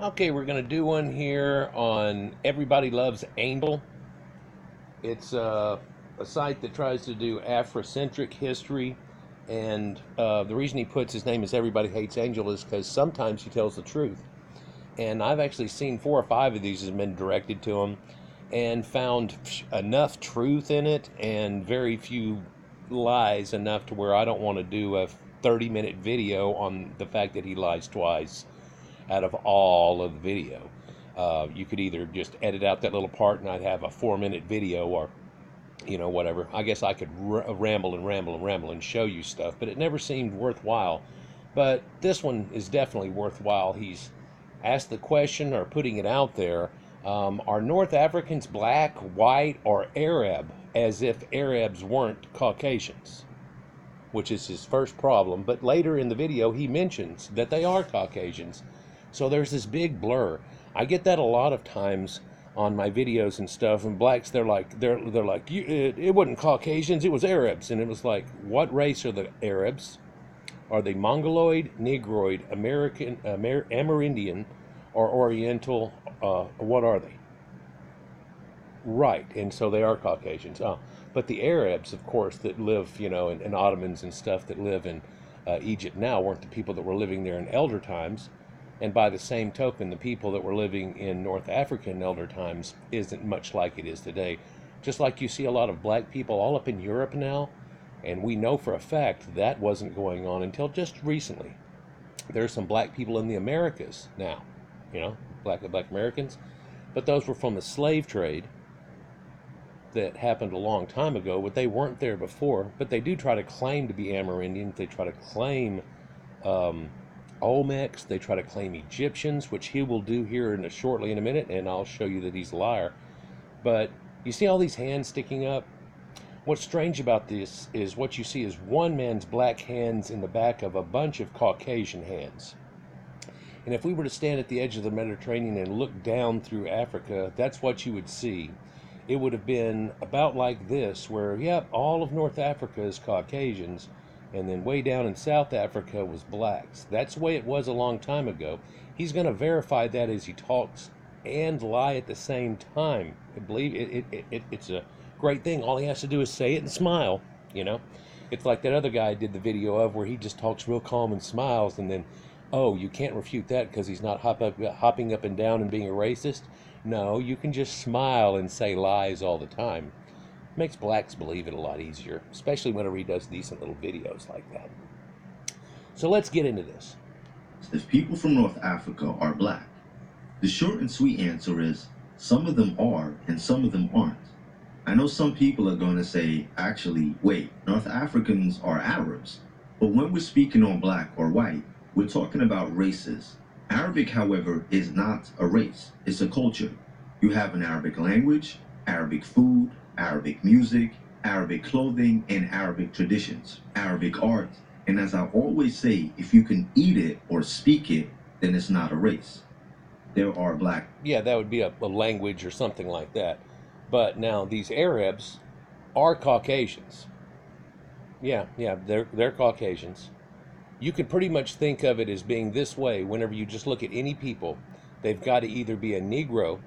Okay, we're going to do one here on Everybody Loves Angel. It's a site that tries to do Afrocentric history, and the reason he puts his name as Everybody Hates Angel is because sometimes he tells the truth. And I've actually seen 4 or 5 of these has been directed to him, and found enough truth in it and very few lies enough to where I don't want to do a 30-minute video on the fact that he lies twice out of all of the video. You could either just edit out that little part and I'd have a 4-minute video, or whatever. I guess I could ramble and ramble and ramble and show you stuff, but it never seemed worthwhile. But this one is definitely worthwhile. He's asked the question, or putting it out there, are North Africans black, white, or Arab, as if Arabs weren't Caucasians, which is his first problem. But later in the video, he mentions that they are Caucasians. So there's this big blur. I get that a lot of times on my videos and stuff, and blacks, they're like it wasn't Caucasians, it was Arabs. And it was like, what race are the Arabs? Are they Mongoloid, Negroid, American, Amerindian, or Oriental? What are they? Right, and so they are Caucasians. But the Arabs, of course, that live, and Ottomans and stuff that live in Egypt now weren't the people that were living there in elder times. And by the same token, the people that were living in North Africa in elder times isn't much like it is today. Just like you see a lot of black people all up in Europe now, and we know for a fact that wasn't going on until just recently. There's some black people in the Americas now, black Americans, but those were from the slave trade that happened a long time ago, but they weren't there before. But they do try to claim to be Amerindians. They try to claim Olmecs. They try to claim Egyptians, which he will do here shortly in a minute, and I'll show you that he's a liar. But you see all these hands sticking up? What's strange about this is what you see is one man's black hands in the back of a bunch of Caucasian hands. And if we were to stand at the edge of the Mediterranean and look down through Africa, that's what you would see. It would have been about like this, where, yep, all of North Africa is Caucasians, and then way down in South Africa was blacks. That's the way it was a long time ago. He's going to verify that as he talks and lie at the same time. I believe it's a great thing. All he has to do is say it and smile, It's like that other guy I did the video of, where he just talks real calm and smiles, and then, oh, you can't refute that because he's not hopping up and down and being a racist. No, you can just smile and say lies all the time. Makes blacks believe it a lot easier, especially whenever he does decent little videos like that. So let's get into this. If people from North Africa are black, the short and sweet answer is some of them are and some of them aren't. I know some people are going to say, actually, wait, North Africans are Arabs. But when we're speaking on black or white, we're talking about races. Arabic, however, is not a race, it's a culture. You have an Arabic language, Arabic food, Arabic music, Arabic clothing, and Arabic traditions, Arabic art. And as I always say, if you can eat it or speak it, then it's not a race. There are black. Yeah, that would be a language or something like that. But now these Arabs are Caucasians. Yeah, they're Caucasians. You could pretty much think of it as being this way whenever you just look at any people. They've got to either be a Negro,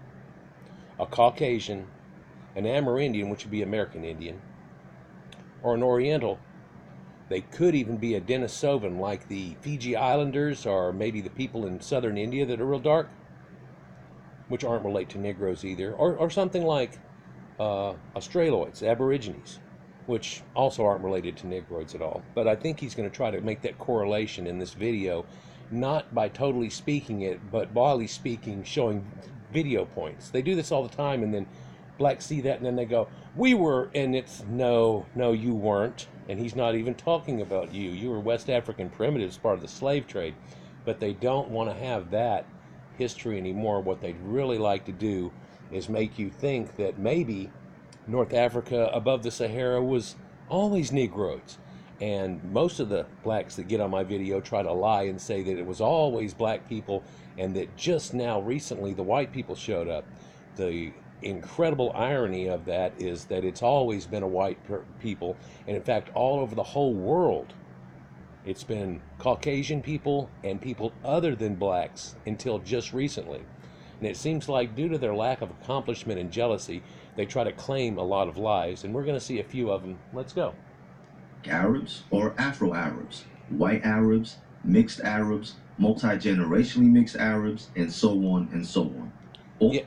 a Caucasian, an Amerindian, which would be American Indian, or an Oriental. They could even be a Denisovan, like the Fiji Islanders, or maybe the people in southern India that are real dark, which aren't related to Negroes either, or something like Australoids, Aborigines, which also aren't related to Negroids at all. But I think he's going to try to make that correlation in this video, not by totally speaking it, but while he's speaking, showing video points. They do this all the time, and then blacks see that, and then they go, we were, and it's, no, you weren't. And he's not even talking about you. You were West African primitives, part of the slave trade. But they don't want to have that history anymore. What they'd really like to do is make you think that maybe North Africa above the Sahara was always Negroids. And most of the blacks that get on my video try to lie and say that it was always black people, and that just now recently the white people showed up. The incredible irony of that is that it's always been a white people, and in fact all over the whole world It's been Caucasian people and people other than blacks until just recently. And it seems like due to their lack of accomplishment and jealousy, they try to claim a lot of lives. And we're going to see a few of them. Let's go. Arabs or Afro-Arabs, white Arabs, mixed Arabs, multi-generationally mixed Arabs, and so on and so on.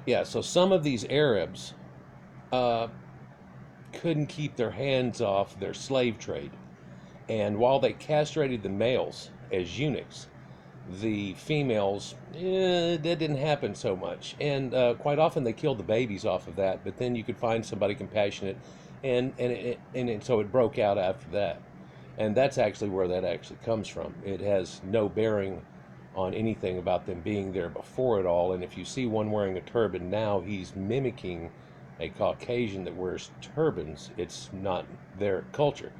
Yeah, so some of these Arabs couldn't keep their hands off their slave trade. And while they castrated the males as eunuchs, the females, that didn't happen so much. And quite often they killed the babies off of that, but then you could find somebody compassionate, and so it broke out after that. And that's actually where that actually comes from. It has no bearing on anything about them being there before it all. And if you see one wearing a turban now, he's mimicking a Caucasian that wears turbans. It's not their culture.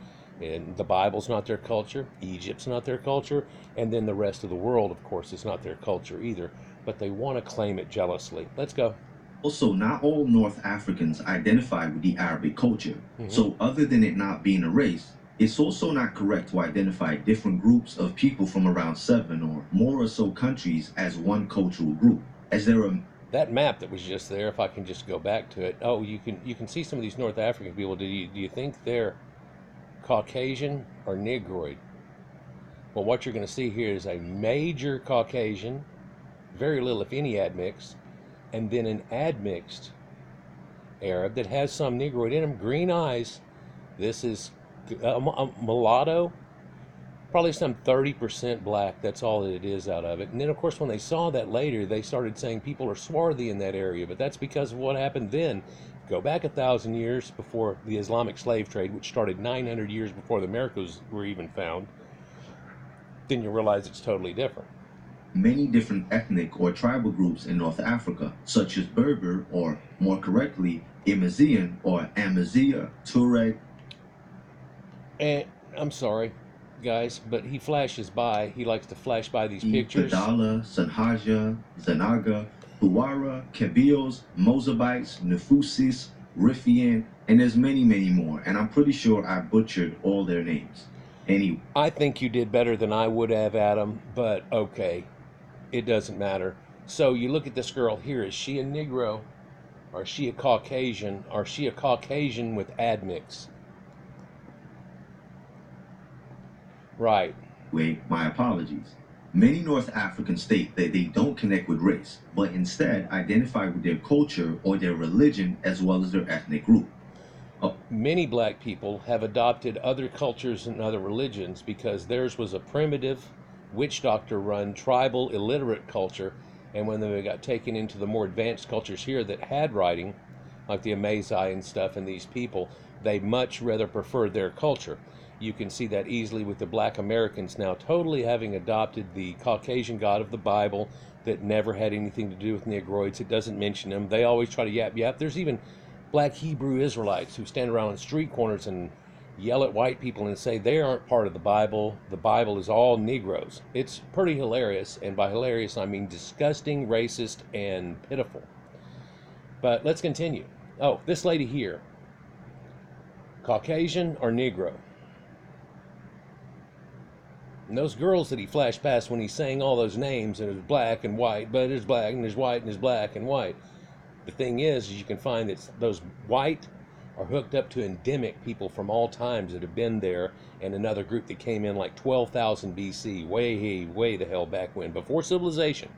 And the Bible's not their culture, Egypt's not their culture, and then the rest of the world, of course, is not their culture either. But they want to claim it jealously. Let's go. Also, not all North Africans identify with the Arabic culture. So other than it not being a race, it's also not correct to identify different groups of people from around 7 or more or so countries as one cultural group, as there are... That map that was just there, if I can just go back to it. Oh, you can see some of these North African people. Do you think they're Caucasian or Negroid? Well, what you're going to see here is a major Caucasian, very little, if any, admixed, and then an admixed Arab that has some Negroid in him, green eyes. This is a mulatto, probably some 30% black. That's all that it is out of it. And then, of course, when they saw that later, they started saying people are swarthy in that area, but that's because of what happened then. Go back 1,000 years before the Islamic slave trade, which started 900 years before the Americas were even found. Then you realize it's totally different. Many different ethnic or tribal groups in North Africa, such as Berber, or more correctly, Amazian or Amazigh, Tuareg. And I'm sorry, guys, but he flashes by. He likes to flash by these pictures. Badala, Sanhaja, Zanaga, Huara, Kabiles, Mozabites, Nefusis, Rifian, and there's many, many more. And I'm pretty sure I butchered all their names. Anyway. I think you did better than I would have, Adam, but okay. It doesn't matter. So you look at this girl here. Is she a Negro? Or is she a Caucasian? Or is she a Caucasian with admix? Right. Wait, my apologies. Many North Africans state that they don't connect with race, but instead identify with their culture or their religion as well as their ethnic group. Many black people have adopted other cultures and other religions because theirs was a primitive, witch doctor run, tribal, illiterate culture, and when they got taken into the more advanced cultures here that had writing, like the Amazigh and stuff, and these people, they much rather preferred their culture. You can see that easily with the black Americans now totally having adopted the Caucasian God of the Bible that never had anything to do with Negroids. It doesn't mention them. They always try to yap. There's even black Hebrew Israelites who stand around on street corners and yell at white people and say they aren't part of the Bible. The Bible is all Negroes. It's pretty hilarious, and by hilarious I mean disgusting, racist, and pitiful. But let's continue. Oh, this lady here, Caucasian or Negro? And those girls that he flashed past when he's saying all those names, and it was black and white, but there's black and there's white and there's black and white. The thing is you can find that those white are hooked up to endemic people from all times that have been there, and another group that came in like 12,000 BC, way the hell back when, before civilization.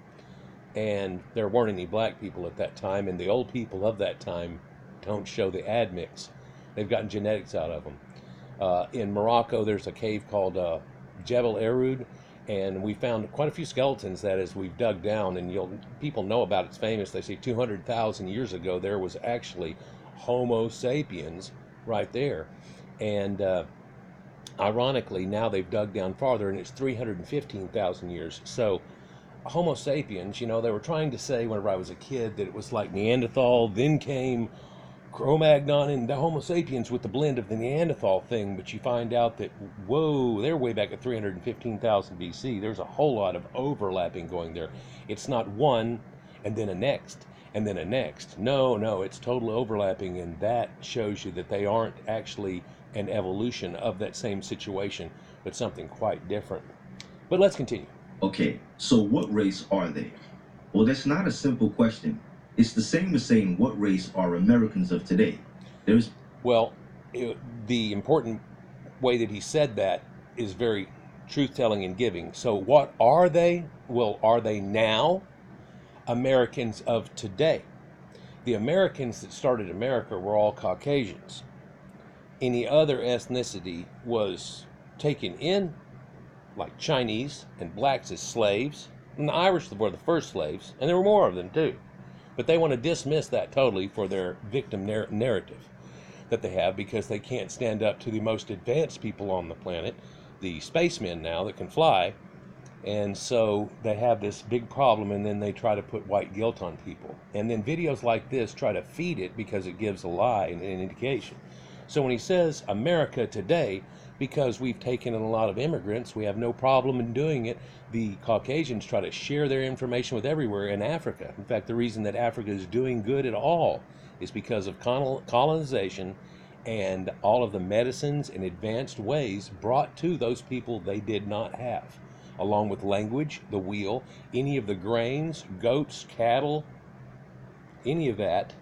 And there weren't any black people at that time, and the old people of that time don't show the admix. They've gotten genetics out of them. In Morocco, there's a cave called Jebel Erud, and we found quite a few skeletons that as we've dug down, and people know about it's famous. They say 200,000 years ago there was actually Homo sapiens right there. And ironically, now they've dug down farther, and it's 315,000 years. So Homo sapiens, they were trying to say whenever I was a kid that it was like Neanderthal, then came Cro-Magnon and the Homo sapiens with the blend of the Neanderthal thing, but you find out that, whoa, they're way back at 315,000 BC. There's a whole lot of overlapping going there. It's not one and then a next and then a next. No, it's total overlapping, and that shows you that they aren't actually an evolution of that same situation. but something quite different. But let's continue. Okay, so what race are they? Well, that's not a simple question. It's the same as saying what race are Americans of today. There's Well, the important way that he said that is very truth-telling and giving. So what are they? Well, are they now Americans of today? The Americans that started America were all Caucasians. Any other ethnicity was taken in, like Chinese and blacks as slaves. And the Irish were the first slaves, and there were more of them too. But they want to dismiss that totally for their victim narrative that they have, because they can't stand up to the most advanced people on the planet, the spacemen now that can fly. And so they have this big problem, and then they try to put white guilt on people. And then videos like this try to feed it because it gives a lie and an indication. So when he says America today, because we've taken in a lot of immigrants, we have no problem in doing it. The Caucasians try to share their information with everywhere in Africa. In fact, the reason that Africa is doing good at all is because of colonization and all of the medicines and advanced ways brought to those people they did not have, along with language, the wheel, any of the grains, goats, cattle, any of that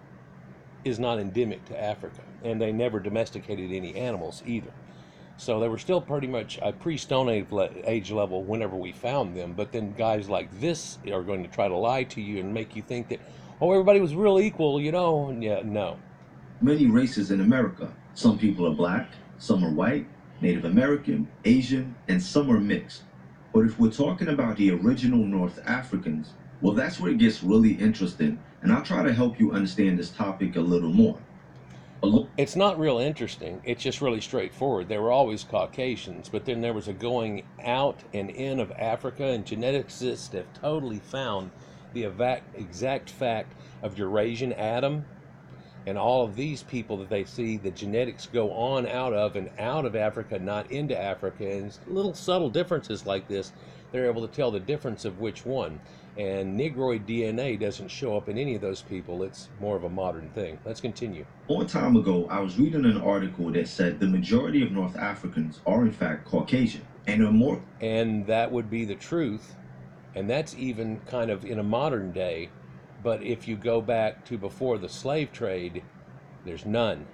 is not endemic to Africa. And they never domesticated any animals either. So they were still pretty much a pre-Stone Age level whenever we found them. But then guys like this are going to try to lie to you and make you think that, oh, everybody was real equal, you know. And yeah, no. many races in America. Some people are black, some are white, Native American, Asian, and some are mixed. But if we're talking about the original North Africans, well, that's where it gets really interesting, and I'll try to help you understand this topic a little more. It's not real interesting. It's just really straightforward. They were always Caucasians, but then there was a going out and in of Africa, and geneticists have totally found the exact fact of Eurasian Adam and all of these people that they see the genetics go on out of and out of Africa, not into Africa. And little subtle differences like this, they're able to tell the difference of which one. And Negroid DNA doesn't show up in any of those people. It's more of a modern thing. Let's continue. A long time ago, I was reading an article that said the majority of North Africans are in fact Caucasian, and are more. And that would be the truth. And that's even kind of in a modern day. But if you go back to before the slave trade, there's none.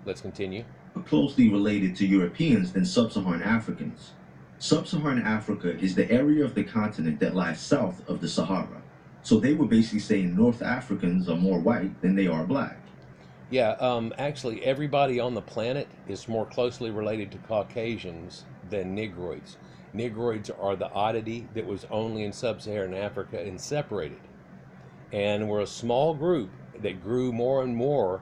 Let's continue. Closely related to Europeans than sub-Saharan Africans. Sub-Saharan Africa is the area of the continent that lies south of the Sahara. So they were basically saying North Africans are more white than they are black. Yeah, actually everybody on the planet is more closely related to Caucasians than Negroids. Negroids are the oddity that was only in sub-Saharan Africa and separated. And we're a small group that grew more and more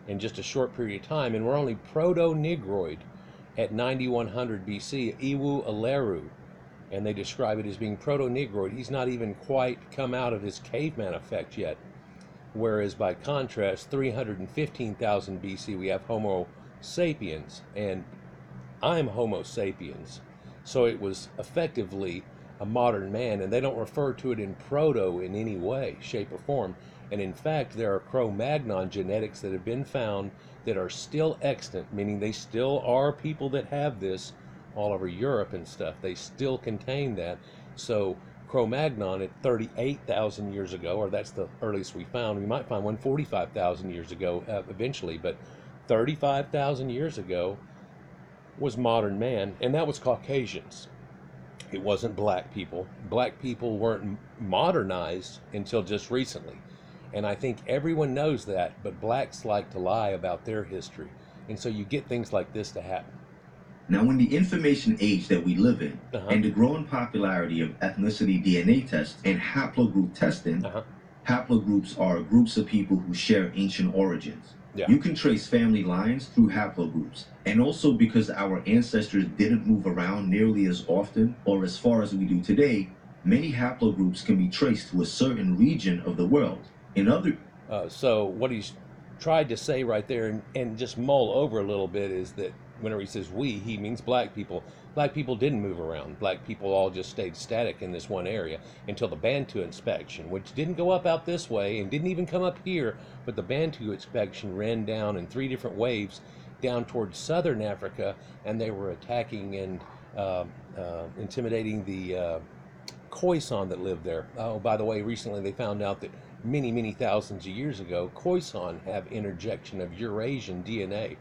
in just a short period of time, and we're only proto-Negroid at 9100 BC, Iwu Aleru, and they describe it as being proto-Negroid. He's not even quite come out of his caveman effect yet, whereas by contrast, 315,000 BC, we have Homo sapiens, and I'm Homo sapiens. So it was effectively a modern man, and they don't refer to it in proto in any way, shape, or form. And in fact, there are Cro-Magnon genetics that have been found that are still extant, meaning they still are people that have this all over Europe and stuff. They still contain that. So Cro-Magnon at 38,000 years ago, or that's the earliest we found. We might find one 45,000 years ago eventually, but 35,000 years ago was modern man, and that was Caucasians. It wasn't black people. Black people weren't modernized until just recently. And I think everyone knows that, but blacks like to lie about their history. And so you get things like this to happen. Now, in the information age that we live in, and the growing popularity of ethnicity DNA tests and haplogroup testing, haplogroups are groups of people who share ancient origins. Yeah. You can trace family lines through haplogroups. And also because our ancestors didn't move around nearly as often or as far as we do today, many haplogroups can be traced to a certain region of the world. In other... So what he's tried to say right there and just mull over a little bit is that whenever he says we, he means black people. Black people didn't move around. Black people all just stayed static in this one area until the Bantu inspection, which didn't go up out this way and didn't even come up here, but the Bantu inspection ran down in 3 different waves down towards southern Africa, and they were attacking and intimidating the Khoisan that lived there. Oh, by the way, recently they found out that many, many thousands of years ago, Khoisan have interjection of Eurasian DNA.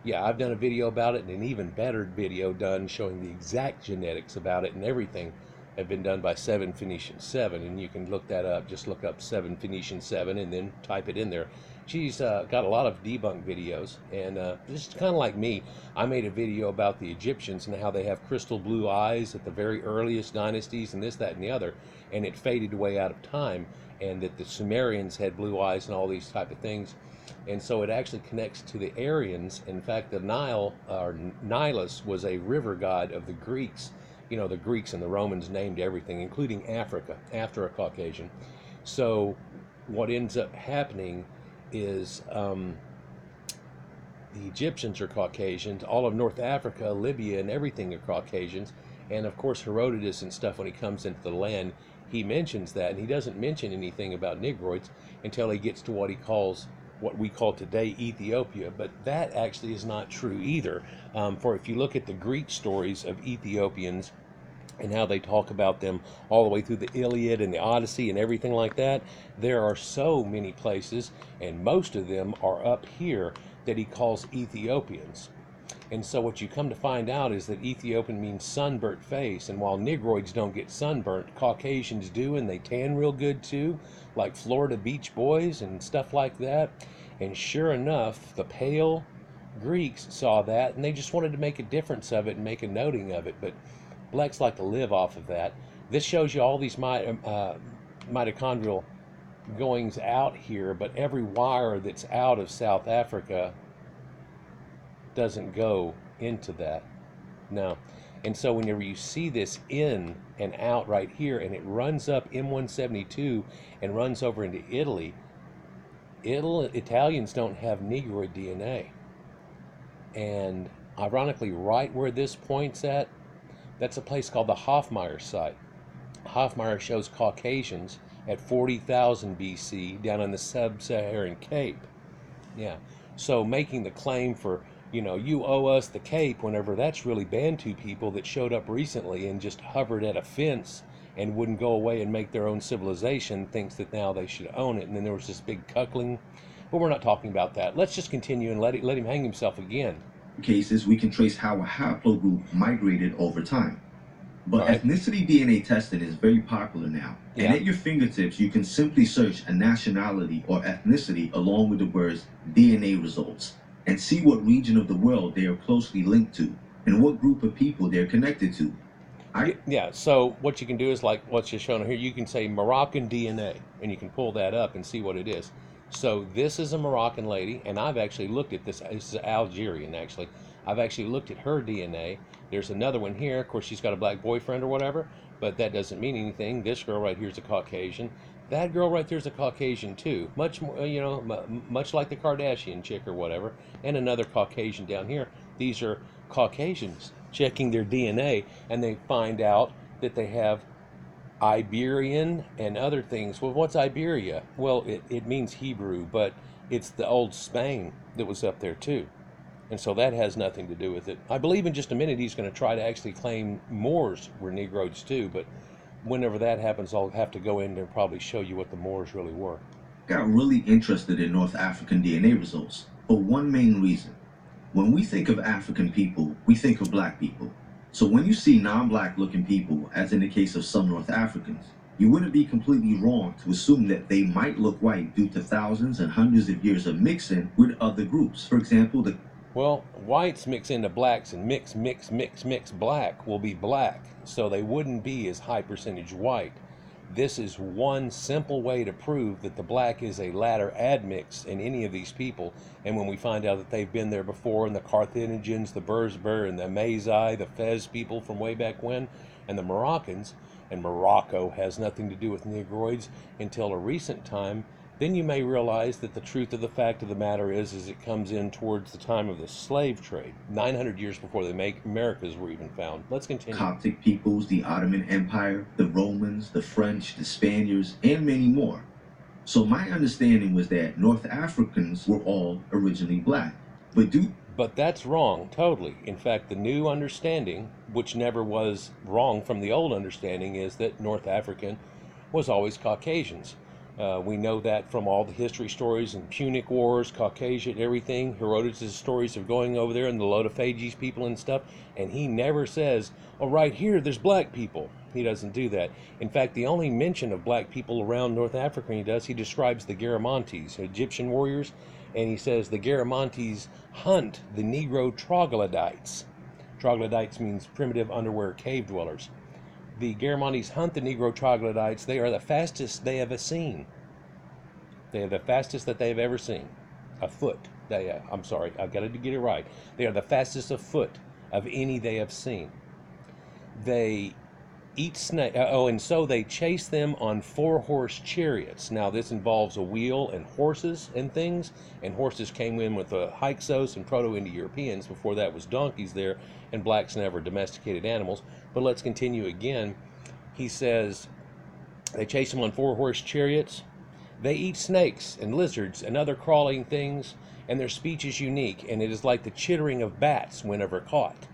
Yeah, I've done a video about it, and an even better video done showing the exact genetics about it, and everything have been done by 7 Phoenician 7, and you can look that up. Just look up 7 Phoenician 7 and then type it in there. She's got a lot of debunk videos, and just kind of like me, I made a video about the Egyptians and how they have crystal blue eyes at the very earliest dynasties and this, that, and the other, and it faded away out of time, and that the Sumerians had blue eyes and all these type of things. And so it actually connects to the Aryans. In fact, the Nile, or Nilus, was a river god of the Greeks. You know, the Greeks and the Romans named everything, including Africa, after a Caucasian. So what ends up happening is the Egyptians are Caucasians, all of North Africa, Libya, and everything are Caucasians. And of course, Herodotus and stuff, when he comes into the land, he mentions that, and he doesn't mention anything about Negroids until he gets to what he calls, what we call today Ethiopia, but that actually is not true either. For if you look at the Greek stories of Ethiopians and how they talk about them all the way through the Iliad and the Odyssey and everything like that, there are so many places, and most of them are up here, that he calls Ethiopians. And so what you come to find out is that Ethiopian means sunburnt face, and while Negroids don't get sunburnt, Caucasians do, and they tan real good too, like Florida Beach Boys and stuff like that. And sure enough, the pale Greeks saw that, and they just wanted to make a difference of it and make a noting of it, but blacks like to live off of that. This shows you all these mitochondrial goings out here, but every wire that's out of South Africa doesn't go into that. No. And so whenever you see this in and out right here, and it runs up M172 and runs over into Italy, Italians don't have Negroid DNA. And ironically, right where this points at, that's a place called the Hofmeyr site. Hofmeyr shows Caucasians at 40,000 BC down in the sub-Saharan Cape. Yeah. So making the claim for, you know, you owe us the Cape, whenever that's really Bantu people that showed up recently and just hovered at a fence and wouldn't go away and make their own civilization, thinks that now they should own it. And then there was this big cuckling. But we're not talking about that. Let's just continue and let him hang himself again. Cases, we can trace how a haplogroup migrated over time. But Right. ethnicity DNA testing is very popular now. Yeah. And at your fingertips, you can simply search a nationality or ethnicity along with the words DNA results and see what region of the world they are closely linked to and what group of people they're connected to. Yeah, so what you can do is like what's just shown here. You can say Moroccan DNA, and you can pull that up and see what it is. So this is a Moroccan lady, and I've actually looked at this. This is Algerian, actually. I've actually looked at her DNA. There's another one here. Of course, she's got a black boyfriend or whatever, but that doesn't mean anything. This girl right here is a Caucasian. That girl right there is a Caucasian too. Much more, you know, much like the Kardashian chick or whatever. And another Caucasian down here. These are Caucasians checking their DNA, and they find out that they have Iberian and other things. Well, what's Iberia? Well, it means Hebrew, but it's the old Spain that was up there too. And so that has nothing to do with it. I believe in just a minute he's going to try to actually claim Moors were Negroids too, but whenever that happens, I'll have to go in there and probably show you what the Moors really were. Got really interested in North African DNA results for one main reason. When we think of African people, we think of black people. So when you see non-black looking people, as in the case of some North Africans, you wouldn't be completely wrong to assume that they might look white due to thousands and hundreds of years of mixing with other groups. For example, Well, whites mix into blacks, and mix black will be black, so they wouldn't be as high percentage white. This is one simple way to prove that the black is a latter admix in any of these people. And when we find out that they've been there before, and the Carthaginians, the Berber, and the Mazai, the Fez people from way back when, and the Moroccans, and Morocco has nothing to do with Negroids until a recent time, then you may realize that the truth of the fact of the matter is it comes in towards the time of the slave trade, 900 years before the Americas were even found. Let's continue. Coptic peoples, the Ottoman Empire, the Romans, the French, the Spaniards, and many more. So my understanding was that North Africans were all originally black. But that's wrong, totally. In fact, the new understanding, which never was wrong from the old understanding, is that North African was always Caucasians. We know that from all the history stories and Punic Wars, Caucasian, everything. Herodotus' stories of going over there and the Lotophages people and stuff. And he never says, oh, right here, there's black people. He doesn't do that. In fact, the only mention of black people around North Africa he describes the Garamantes, Egyptian warriors, and he says the Garamantes hunt the Negro troglodytes. Troglodytes means primitive underwear cave dwellers. The Garamantes hunt the Negro troglodytes. They are the fastest they have seen. They are the fastest that they have ever seen. Afoot. I'm sorry, I've got to get it right. They are the fastest afoot of any they have seen. They eat snake. And so they chase them on 4-horse chariots. Now this involves a wheel and horses and things. And horses came in with the Hyksos and Proto-Indo-Europeans. Before that was donkeys there, and blacks never domesticated animals. But let's continue again. He says they chase them on 4-horse chariots. They eat snakes and lizards and other crawling things, and their speech is unique, and it is like the chittering of bats whenever caught.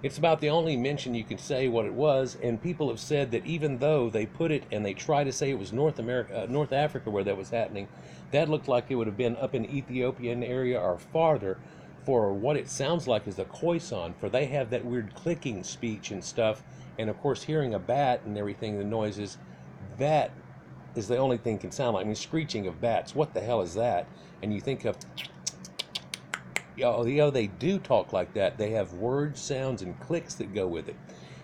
It's about the only mention you can say what it was, and people have said that even though they put it and they try to say it was North Africa where that was happening, that looked like it would have been up in Ethiopian area or farther, for what it sounds like is the Khoisan, for they have that weird clicking speech and stuff, and of course hearing a bat and everything, the noises, that is the only thing can sound like. I mean, screeching of bats, what the hell is that? And you think of, they do talk like that. They have words, sounds, and clicks that go with it.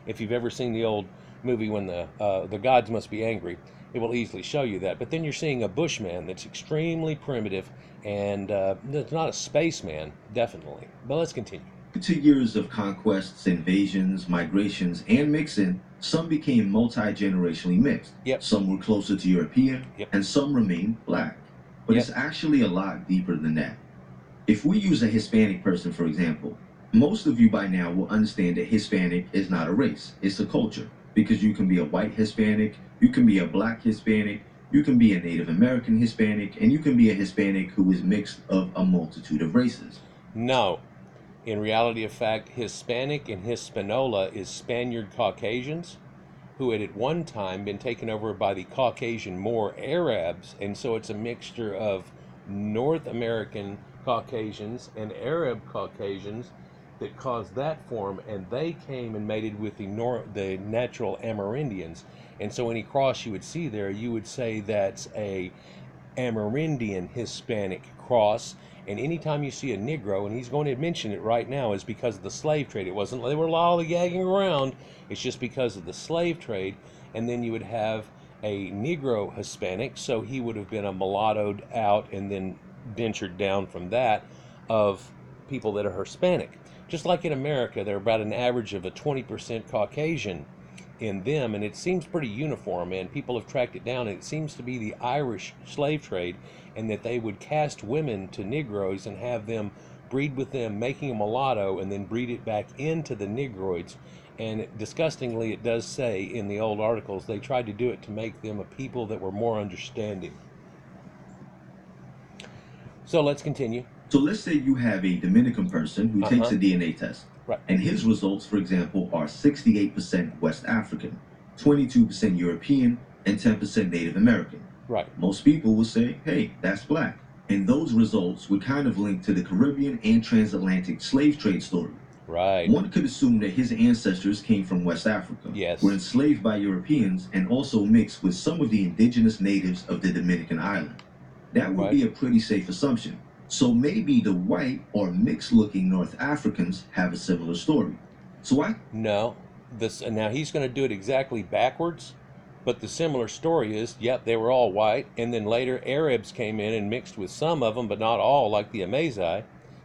If you've ever seen the old movie when the gods must be angry, it will easily show you that. But then you're seeing a bushman that's extremely primitive, and it's not a spaceman, definitely. But let's continue. 2 years of conquests, invasions, migrations, and mixing, some became multi-generationally mixed. Yep. Some were closer to European, yep, and some remained black. But yep, it's actually a lot deeper than that. If we use a Hispanic person, for example, most of you by now will understand that Hispanic is not a race, it's a culture. Because you can be a white Hispanic, you can be a black Hispanic, you can be a Native American Hispanic, and you can be a Hispanic who is mixed of a multitude of races. No. In reality of fact, Hispanic and Hispaniola is Spaniard Caucasians who had at one time been taken over by the Caucasian Moor Arabs, and so it's a mixture of North American Caucasians and Arab Caucasians that caused that form, and they came and mated with the natural Amerindians. And so any cross you would see there, you would say that's a Amerindian Hispanic cross. And anytime you see a Negro, and he's going to mention it right now, is because of the slave trade. It wasn't they were lollygagging around. It's just because of the slave trade. And then you would have a Negro Hispanic, so he would have been a mulattoed out and then ventured down from that of people that are Hispanic. Just like in America, they're about an average of a 20% Caucasian in them, and it seems pretty uniform, and people have tracked it down, and it seems to be the Irish slave trade, and that they would cast women to Negroes and have them breed with them, making a mulatto, and then breed it back into the Negroids. And disgustingly, it does say in the old articles, they tried to do it to make them a people that were more understanding. So let's continue. So let's say you have a Dominican person who takes a DNA test. Right. And his results, for example, are 68% West African, 22% European, and 10% Native American. Right. Most people will say, hey, that's black. And those results would kind of link to the Caribbean and transatlantic slave trade story. Right. One could assume that his ancestors came from West Africa, yes, were enslaved by Europeans, and also mixed with some of the indigenous natives of the Dominican island. That would be a pretty safe assumption. So maybe the white or mixed-looking North Africans have a similar story. No, now he's going to do it exactly backwards, but the similar story is, yep, they were all white, and then later Arabs came in and mixed with some of them, but not all, like the Amazigh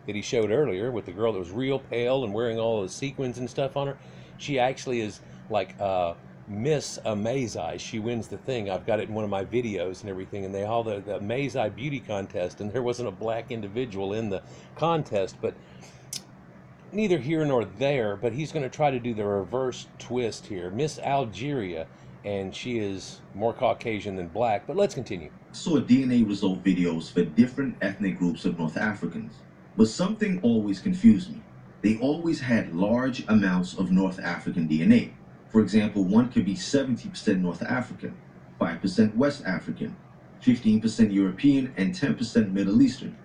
that he showed earlier with the girl that was real pale and wearing all the sequins and stuff on her. She actually is like Miss Amazigh. She wins the thing. I've got it in one of my videos and everything, and they all the Amazigh beauty contest, and there wasn't a black individual in the contest, but neither here nor there. But he's going to try to do the reverse twist here. Miss Algeria, and she is more Caucasian than black. But let's continue. Saw DNA result videos for different ethnic groups of North Africans. But something always confused me. They always had large amounts of North African DNA. For example, one could be 70% North African, 5% West African, 15% European, and 10% Middle Eastern.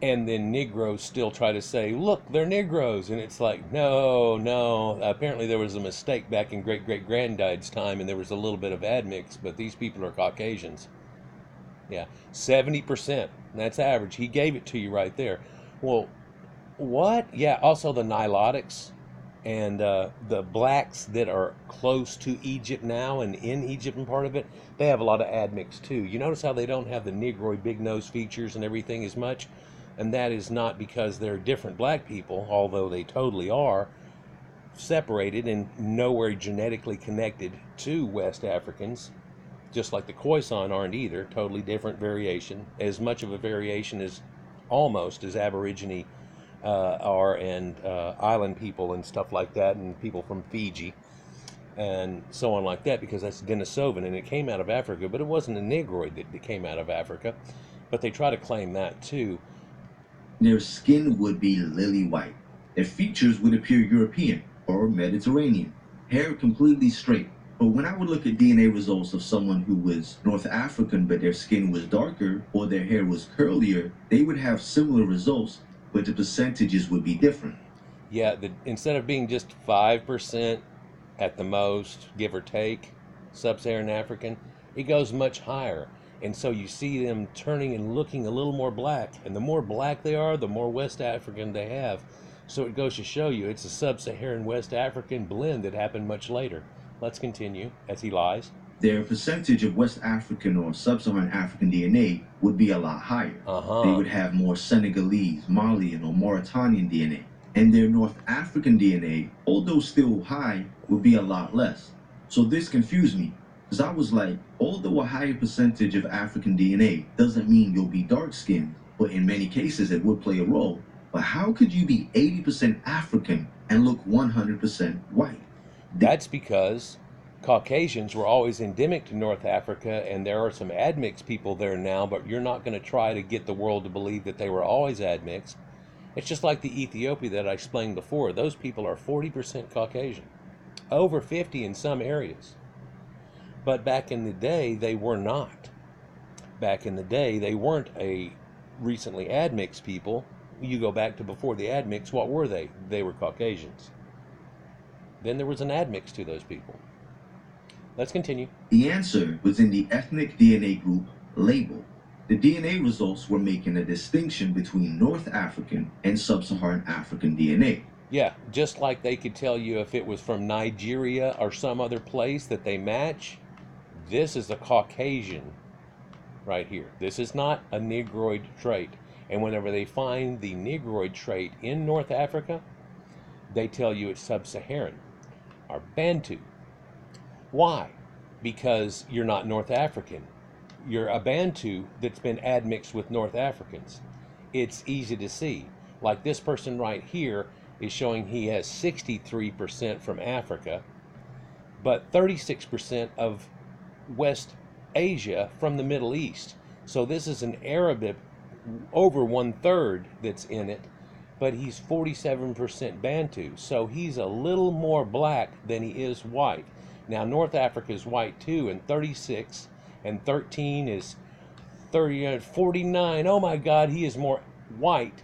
And then Negroes still try to say, look, they're Negroes. And it's like, no, no. Apparently there was a mistake back in great-great-granddad's time, and there was a little bit of admix, but these people are Caucasians. Yeah, 70%. That's average. He gave it to you right there. Well, what? Yeah, also the Nilotics and the blacks that are close to Egypt now and in Egypt and part of it, they have a lot of admix too. You notice how they don't have the Negroid big nose features and everything as much? And that is not because they're different black people, although they totally are separated and nowhere genetically connected to West Africans. Just like the Khoisan aren't either, totally different variation. As much of a variation as almost as Aborigine are, and island people and stuff like that, and people from Fiji and so on like that, because that's Denisovan and it came out of Africa, but it wasn't a Negroid that came out of Africa. But they try to claim that too. Their skin would be lily white. Their features would appear European or Mediterranean. Hair completely straight. But when I would look at DNA results of someone who was North African but their skin was darker or their hair was curlier, they would have similar results, but the percentages would be different. Yeah, instead of being just 5% at the most, give or take, sub-Saharan African, it goes much higher. And so you see them turning and looking a little more black. And the more black they are, the more West African they have. So it goes to show you it's a sub-Saharan West African blend that happened much later. Let's continue as he lies. Their percentage of West African or Sub-Saharan African DNA would be a lot higher. They would have more Senegalese, Malian, or Mauritanian DNA. And their North African DNA, although still high, would be a lot less. So this confused me, because I was like, although a higher percentage of African DNA doesn't mean you'll be dark-skinned, but in many cases it would play a role. But how could you be 80% African and look 100% white? That's because Caucasians were always endemic to North Africa, and there are some admixed people there now, but you're not going to try to get the world to believe that they were always admixed. It's just like the Ethiopia that I explained before. Those people are 40% Caucasian, over 50 in some areas. But back in the day, they were not. Back in the day, they weren't a recently admixed people. You go back to before the admix, what were they? They were Caucasians. Then there was an admix to those people. Let's continue. The answer was in the ethnic DNA group label. The DNA results were making a distinction between North African and Sub-Saharan African DNA. Yeah, just like they could tell you if it was from Nigeria or some other place that they match, this is a Caucasian right here. This is not a Negroid trait. And whenever they find the Negroid trait in North Africa, they tell you it's Sub-Saharan or Bantu. Why? Because you're not North African. You're a Bantu that's been admixed with North Africans. It's easy to see. Like this person right here is showing he has 63% from Africa, but 36% of West Asia from the Middle East. So this is an Arabic, over 1/3 that's in it, but he's 47% Bantu. So he's a little more black than he is white. Now North Africa is white too, and 36, and 13 is 30, 49. Oh my God, he is more white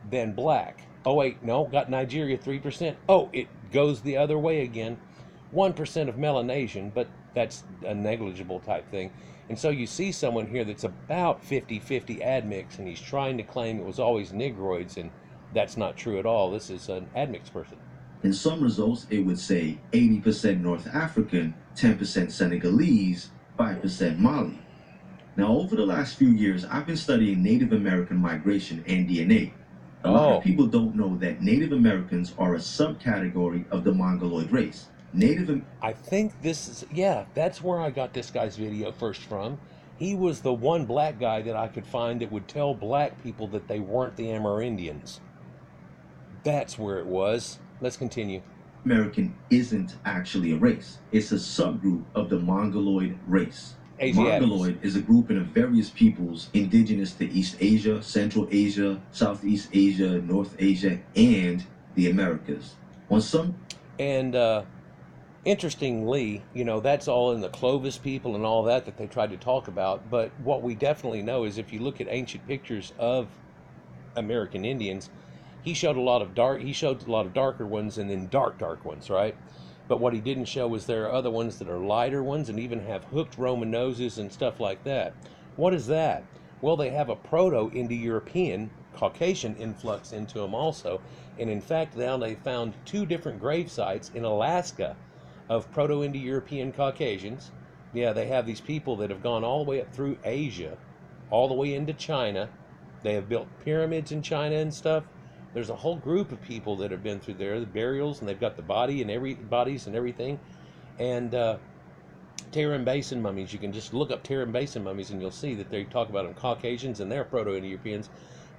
than black. Oh wait, no, got Nigeria 3%. Oh, it goes the other way again. 1% of Melanesian, but that's a negligible type thing. And so you see someone here that's about 50-50 admix, and he's trying to claim it was always Negroids, and that's not true at all. This is an admix person. In some results, it would say 80% North African, 10% Senegalese, 5% Mali. Now, over the last few years, I've been studying Native American migration and DNA. A lot of people don't know that Native Americans are a subcategory of the Mongoloid race. I think this is, yeah, that's where I got this guy's video first from. He was the one black guy that I could find that would tell black people that they weren't the Amerindians. That's where it was. Let's continue. American isn't actually a race. It's a subgroup of the Mongoloid race. Asiatics. Mongoloid is a grouping of various peoples indigenous to East Asia, Central Asia, Southeast Asia, North Asia, and the Americas. On some And interestingly, you know, that's all in the Clovis people and all that they tried to talk about. But what we definitely know is if you look at ancient pictures of American Indians, he showed a lot of darker ones and then dark ones, right? But what he didn't show was there are other ones that are lighter ones and even have hooked Roman noses and stuff like that. What is that? Well, they have a Proto-Indo-European, Caucasian influx into them also. And in fact, now they found 2 different grave sites in Alaska of Proto-Indo-European Caucasians. Yeah, they have these people that have gone all the way up through Asia, all the way into China. They have built pyramids in China and stuff. There's a whole group of people that have been through there, the burials, and they've got the bodies and everything. And Tarim Basin mummies, you can just look up Tarim Basin mummies and you'll see that they talk about them Caucasians and they're Proto-Indo-Europeans.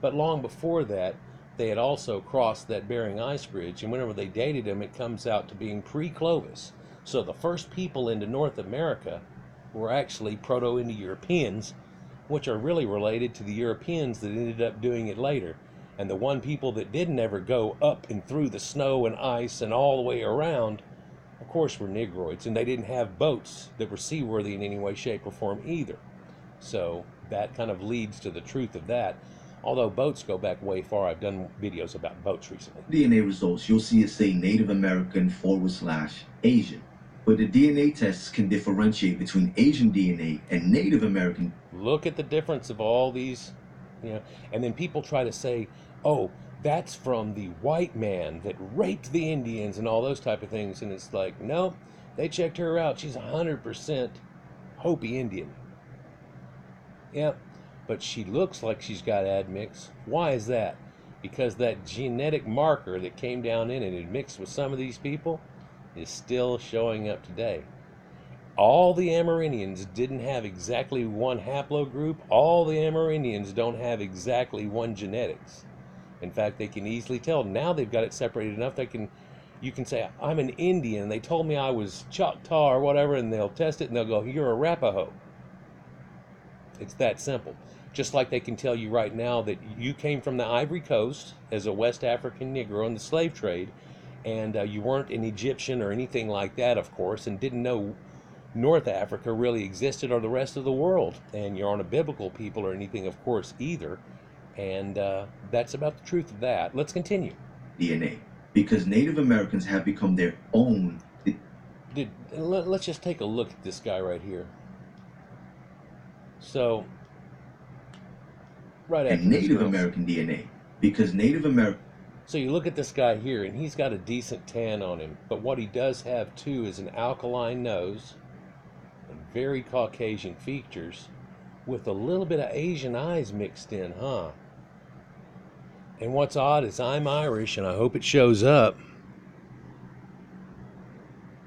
But long before that, they had also crossed that Bering Ice Bridge, and whenever they dated them, it comes out to being pre-Clovis. So the first people into North America were actually Proto-Indo-Europeans, which are really related to the Europeans that ended up doing it later. And the one people that didn't ever go up and through the snow and ice and all the way around, of course, were Negroids. And they didn't have boats that were seaworthy in any way, shape, or form either. So that kind of leads to the truth of that. Although boats go back way far. I've done videos about boats recently. DNA results, you'll see it say Native American / Asian. But the DNA tests can differentiate between Asian DNA and Native American. Look at the difference of all these, you know, and then people try to say, oh, that's from the white man that raped the Indians and all those type of things. And it's like, no, they checked her out. She's 100% Hopi Indian. Yeah, but she looks like she's got admix. Why is that? Because that genetic marker that came down in and it mixed with some of these people is still showing up today. All the Amerindians didn't have exactly one haplogroup. All the Amerindians don't have exactly one genetics. In fact, they can easily tell. Now they've got it separated enough you can say, I'm an Indian. They told me I was Choctaw or whatever, and they'll test it and they'll go, you're a Arapaho. It's that simple. Just like they can tell you right now that you came from the Ivory Coast as a West African Negro in the slave trade, and you weren't an Egyptian or anything like that, of course, and didn't know North Africa really existed or the rest of the world, and you aren't a biblical people or anything, of course, either. And that's about the truth of that. Let's continue. DNA, because Native Americans have become their own. Let's just take a look at this guy right here. So, right after and Native American DNA, because Native American. So you look at this guy here, and he's got a decent tan on him. But what he does have, too, is an alkaline nose and very Caucasian features with a little bit of Asian eyes mixed in, huh? And what's odd is I'm Irish, and I hope it shows up.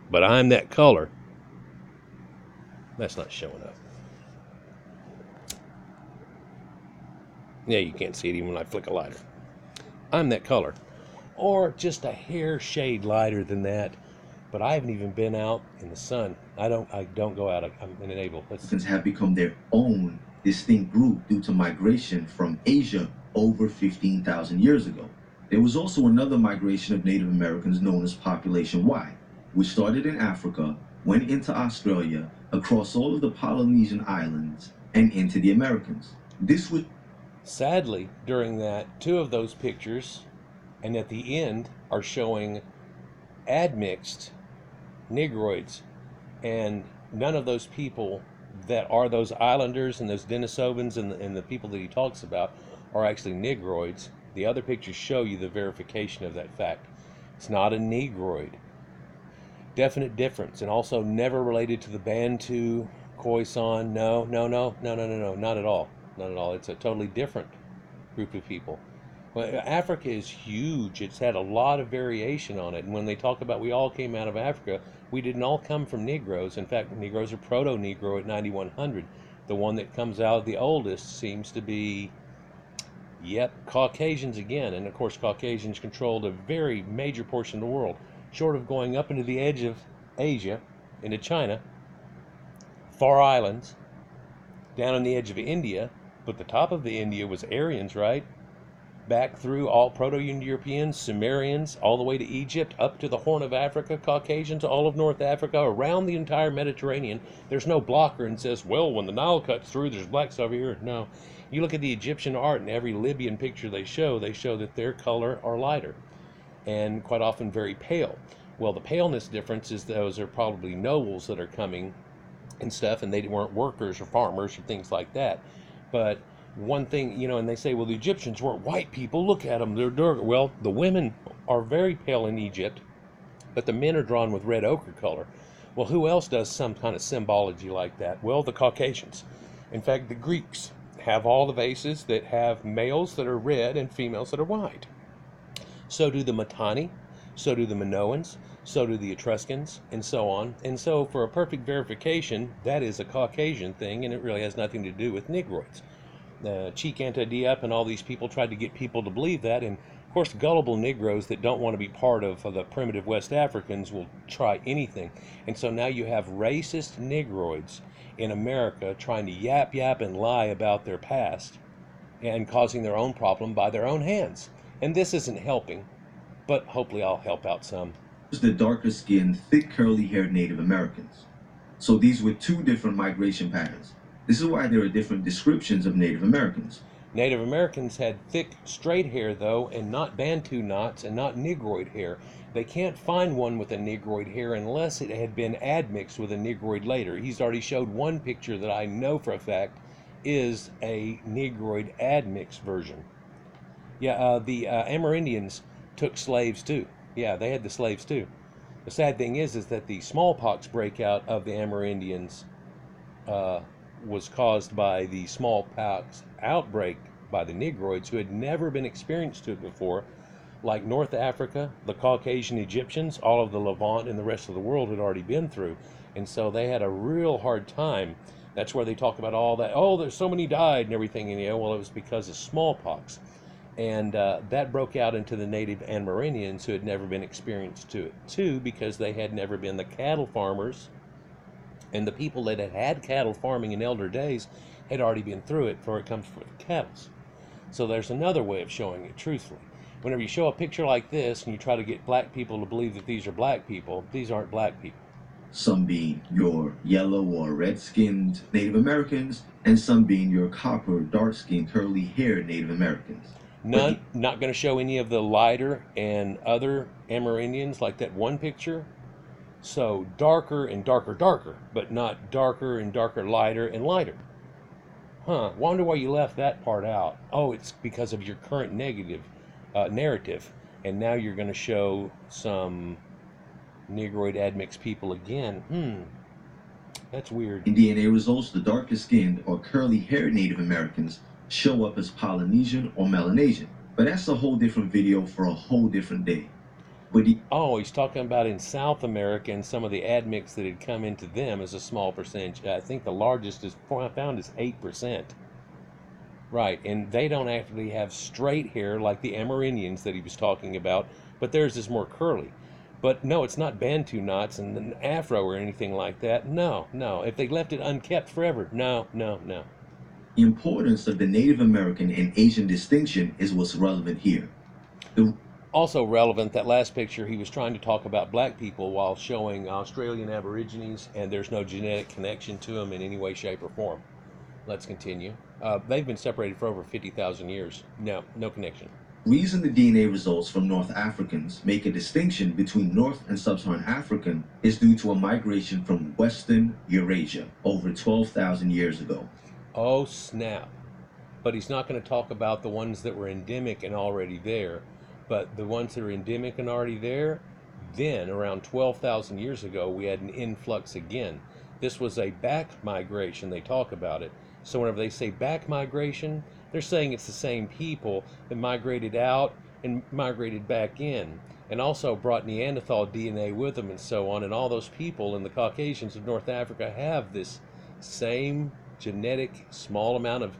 But I'm that color. That's not showing up. Yeah, you can't see it even when I flick a lighter. I'm that color, or just a hair shade lighter than that. But I haven't even been out in the sun. I don't go out. I'm unable. Have become their own distinct group due to migration from Asia over 15,000 years ago. There was also another migration of Native Americans known as Population Y, which started in Africa, went into Australia, across all of the Polynesian islands, and into the Americas. This would sadly, during that, 2 of those pictures, and at the end, are showing admixed Negroids. And none of those people that are those islanders and those Denisovans and the people that he talks about are actually Negroids. The other pictures show you the verification of that fact. It's not a Negroid. Definite difference, and also never related to the Bantu, Khoisan. No, not at all. Not at all. It's a totally different group of people. Well, Africa is huge. It's had a lot of variation on it. And when they talk about we all came out of Africa, we didn't all come from Negroes. In fact, Negroes are proto-Negro at 9100. The one that comes out the oldest seems to be, yep, Caucasians again. And of course, Caucasians controlled a very major portion of the world, short of going up into the edge of Asia, into China, far islands. down on the edge of India, but the top of the India was Aryans, right? Back through all Proto-Europeans, Sumerians, all the way to Egypt, up to the Horn of Africa, Caucasians, all of North Africa, around the entire Mediterranean. There's no blocker and says, well, when the Nile cuts through, there's blacks over here. No. You look at the Egyptian art, and every Libyan picture they show that their color are lighter and quite often very pale. Well, the paleness difference is those are probably nobles that are coming and stuff, and they weren't workers or farmers or things like that. But one thing, and they say, well, the Egyptians weren't white people. Look at them. They're dark. Well, the women are very pale in Egypt, but the men are drawn with red ochre color. Well, who else does some kind of symbology like that? Well, the Caucasians. In fact, the Greeks have all the vases that have males that are red and females that are white. So do the Mitanni, so do the Minoans, so do the Etruscans, and so on. And so for a perfect verification, that is a Caucasian thing, and it really has nothing to do with Negroids. Cheek Anta and all these people tried to get people to believe that, and of course gullible Negroes that don't want to be part of the primitive West Africans will try anything. And so now you have racist Negroids in America trying to yap and lie about their past and causing their own problem by their own hands. And this isn't helping, but hopefully I'll help out some. The darker skinned, thick curly haired Native Americans. So these were two different migration patterns. This is why there are different descriptions of Native Americans. Native Americans had thick, straight hair, though, and not Bantu knots and not Negroid hair. They can't find one with a Negroid hair unless it had been admixed with a Negroid later. He's already showed one picture that I know for a fact is a Negroid admixed version. Yeah, the Amerindians took slaves too. Yeah, they had the slaves too. The sad thing is that the smallpox breakout of the Amerindians was caused by the smallpox outbreak by the Negroids who had never been experienced to it before. Like North Africa, the Caucasian Egyptians, all of the Levant and the rest of the world had already been through. And so they had a real hard time. That's where they talk about all that, oh, there's so many died and everything. And well, it was because of smallpox. And that broke out into the native Amerindians who had never been experienced to it too, because they had never been the cattle farmers. And the people that had had cattle farming in elder days had already been through it, for it comes from the cattle. So there's another way of showing it truthfully. Whenever you show a picture like this and you try to get black people to believe that these are black people, these aren't black people. Some being your yellow or red-skinned Native Americans, and some being your copper, dark-skinned, curly-haired Native Americans. Not going to show any of the lighter and other Amerindians like that one picture. So darker and darker, but not darker and darker, lighter and lighter. Wonder why you left that part out. Oh, it's because of your current negative narrative. And now you're going to show some Negroid admixed people again. That's weird. In DNA results, the darker skinned or curly haired Native Americans show up as Polynesian or Melanesian. But that's a whole different video for a whole different day. But he's talking about in South America and some of the admix that had come into them as a small percentage. I think the largest is found is 8%. Right, and they don't actually have straight hair like the Amerindians that he was talking about, but theirs is more curly. But no, it's not Bantu knots and an afro or anything like that. No. If they left it unkept forever, no. The importance of the Native American and Asian distinction is what's relevant here. Also relevant, that last picture, he was trying to talk about black people while showing Australian Aborigines, and there's no genetic connection to them in any way, shape, or form. Let's continue. They've been separated for over 50,000 years. No connection. Reason the DNA results from North Africans make a distinction between North and Sub-Saharan African is due to a migration from Western Eurasia over 12,000 years ago. Oh, snap. But he's not going to talk about the ones that were endemic and already there. But the ones that are endemic and already there, then around 12,000 years ago, we had an influx again. This was a back migration, they talk about it. So whenever they say back migration, they're saying it's the same people that migrated out and migrated back in, and also brought Neanderthal DNA with them and so on. And all those people in the Caucasians of North Africa have this same genetic small amount of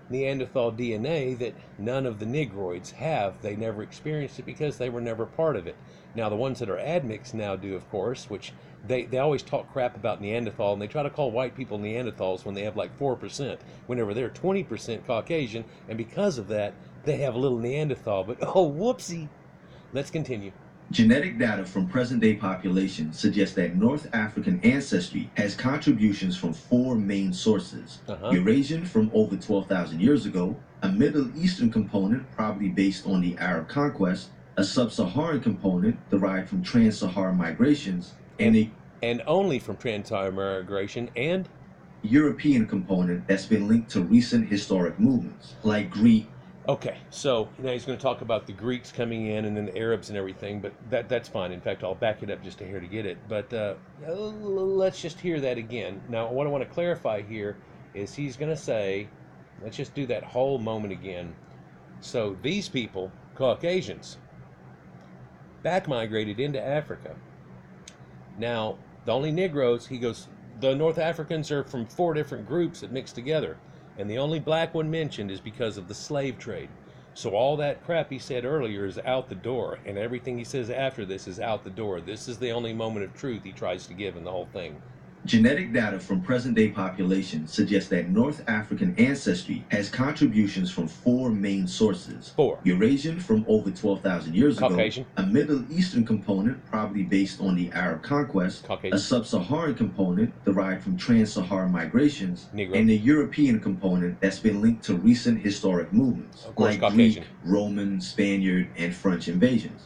Neanderthal DNA that none of the Negroids have. They never experienced it because they were never part of it. Now the ones that are admixed now do, of course, which They always talk crap about Neanderthal, and they try to call white people Neanderthals when they have like 4%, whenever they're 20% Caucasian, and because of that, they have a little Neanderthal. But oh, whoopsie. Let's continue. Genetic data from present-day populations suggests that North African ancestry has contributions from four main sources. Eurasian from over 12,000 years ago, a Middle Eastern component probably based on the Arab conquest, a sub-Saharan component derived from trans-Saharan migrations, and only from trans-Saharan migration, and European component that's been linked to recent historic movements, like Greek. Okay, so now he's going to talk about the Greeks coming in and then the Arabs and everything, but that's fine. In fact, I'll back it up just to here to get it. But let's just hear that again. Now, what I want to clarify here is he's going to say, let's just do that whole moment again. So these people, Caucasians, back migrated into Africa. Now, the only Negroes, he goes, the North Africans are from 4 different groups that mix together. And the only black one mentioned is because of the slave trade. So all that crap he said earlier is out the door, and everything he says after this is out the door. This is the only moment of truth he tries to give in the whole thing. Genetic data from present-day populations suggests that North African ancestry has contributions from 4 main sources. 4. Eurasian from over 12,000 years Caucasian. ago, a Middle Eastern component probably based on the Arab conquest, Caucasian. a sub-Saharan component derived from trans-Saharan migrations, Negro. and a European component that's been linked to recent historic movements, of course, like Caucasian. Greek, Roman, Spaniard, and French invasions.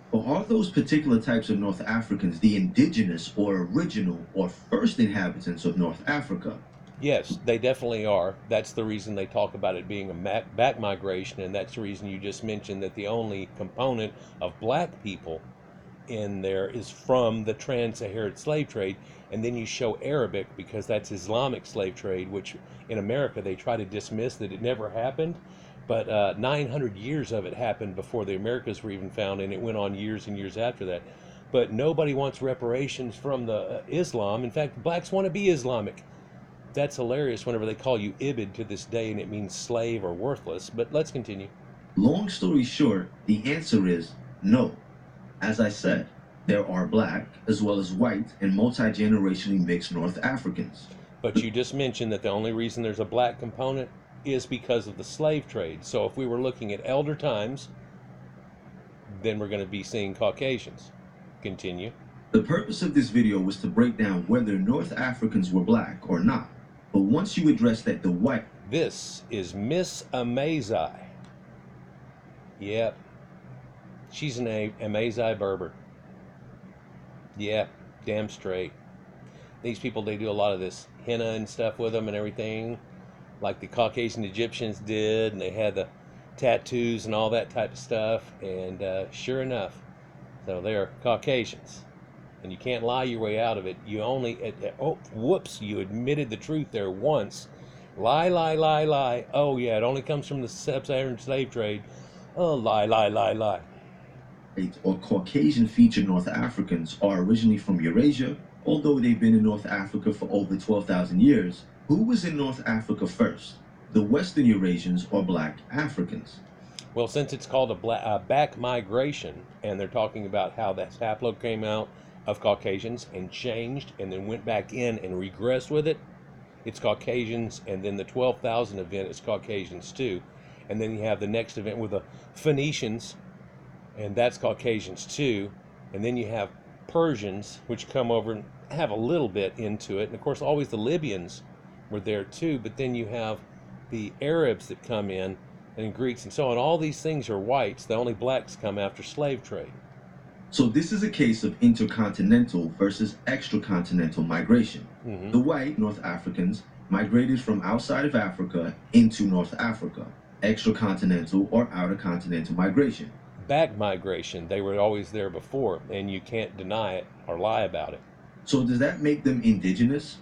But are those particular types of North Africans the indigenous or original or first inhabitants of North Africa? Yes, they definitely are. That's the reason they talk about it being a back migration, and that's the reason you just mentioned that the only component of black people in there is from the trans-Saharan slave trade, and then you show Arabic because that's Islamic slave trade, which in America they try to dismiss that it never happened. But 900 years of it happened before the Americas were even found, and it went on years and years after that. But nobody wants reparations from the Islam. In fact, blacks want to be Islamic. That's hilarious whenever they call you Ibid to this day, and it means slave or worthless. But let's continue. Long story short, the answer is no. As I said, there are black as well as white and multi-generationally mixed North Africans. But you just mentioned that the only reason there's a black component is because of the slave trade. So if we were looking at elder times, then we're going to be seeing Caucasians. Continue. The purpose of this video was to break down whether North Africans were black or not. But once you address that the white... This is Miss Amazai. Yep. She's an Amazai Berber. Yep. Damn straight. These people, they do a lot of this henna and stuff with them and everything, like the Caucasian Egyptians did, and they had the tattoos and all that type of stuff, and sure enough, so they're Caucasians, and you can't lie your way out of it. You only, oh, whoops, you admitted the truth there once. Lie, lie, lie, lie. Oh yeah, it only comes from the sub-Saharan slave trade. Oh, lie, lie, lie, lie. Or Caucasian featured North Africans are originally from Eurasia, although they've been in North Africa for over 12,000 years. Who was in North Africa first, the Western Eurasians or black Africans? Well, since it's called a back migration, and they're talking about how that haplo came out of Caucasians and changed and then went back in and regressed with it, it's Caucasians, and then the 12,000 event is Caucasians too. And then you have the next event with the Phoenicians, and that's Caucasians too. And then you have Persians, which come over and have a little bit into it. And of course, always the Libyans were there too, but then you have the Arabs that come in, and Greeks and so on. All these things are whites. The only blacks come after slave trade. So this is a case of intercontinental versus extracontinental migration. The white North Africans migrated from outside of Africa into North Africa. Extracontinental or outer continental migration. Back migration, they were always there before, and you can't deny it or lie about it. So does that make them indigenous?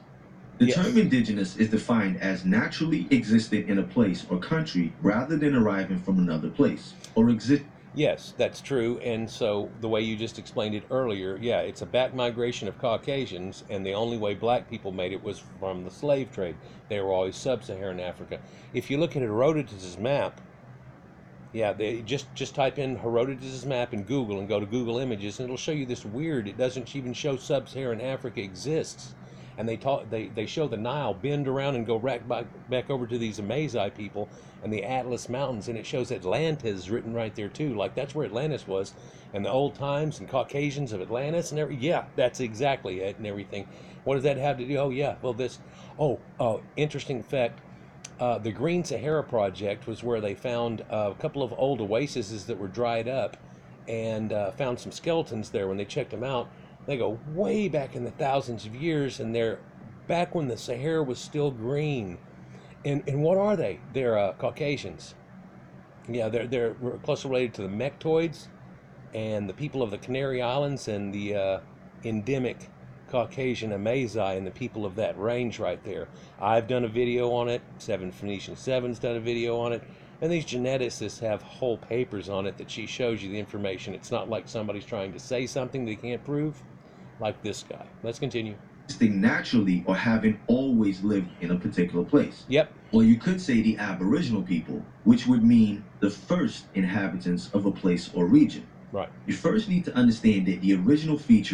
The term indigenous is defined as naturally existing in a place or country rather than arriving from another place or exist. Yes, that's true. And so the way you just explained it earlier, yeah, it's a back migration of Caucasians, and the only way black people made it was from the slave trade. They were always sub-Saharan Africa. If you look at Herodotus' map, Yeah, they just type in Herodotus's map in Google and go to Google Images, and it'll show you this weird. It doesn't even show sub-Saharan Africa exists, and they show the Nile bend around and go back over to these Amazigh people and the Atlas Mountains, and it shows Atlantis written right there too. Like that's where Atlantis was, and the old times and Caucasians of Atlantis and every. Yeah, that's exactly it and everything. What does that have to do? Oh yeah, well this. Oh, interesting fact. The Green Sahara Project was where they found a couple of old oases that were dried up and found some skeletons there. When they checked them out, they go way back in the thousands of years, and they're back when the Sahara was still green. And what are they? They're Caucasians. Yeah, they're closely related to the Mectoids and the people of the Canary Islands and the endemic Caucasian Amazigh and the people of that range right there. I've done a video on it. Seven Phoenician Seven's done a video on it. And these geneticists have whole papers on it that she shows you the information. It's not like somebody's trying to say something they can't prove, like this guy. Let's continue. Existing naturally or having always lived in a particular place. Yep. Or you could say the Aboriginal people, which would mean the first inhabitants of a place or region. Right. You first need to understand that the original feature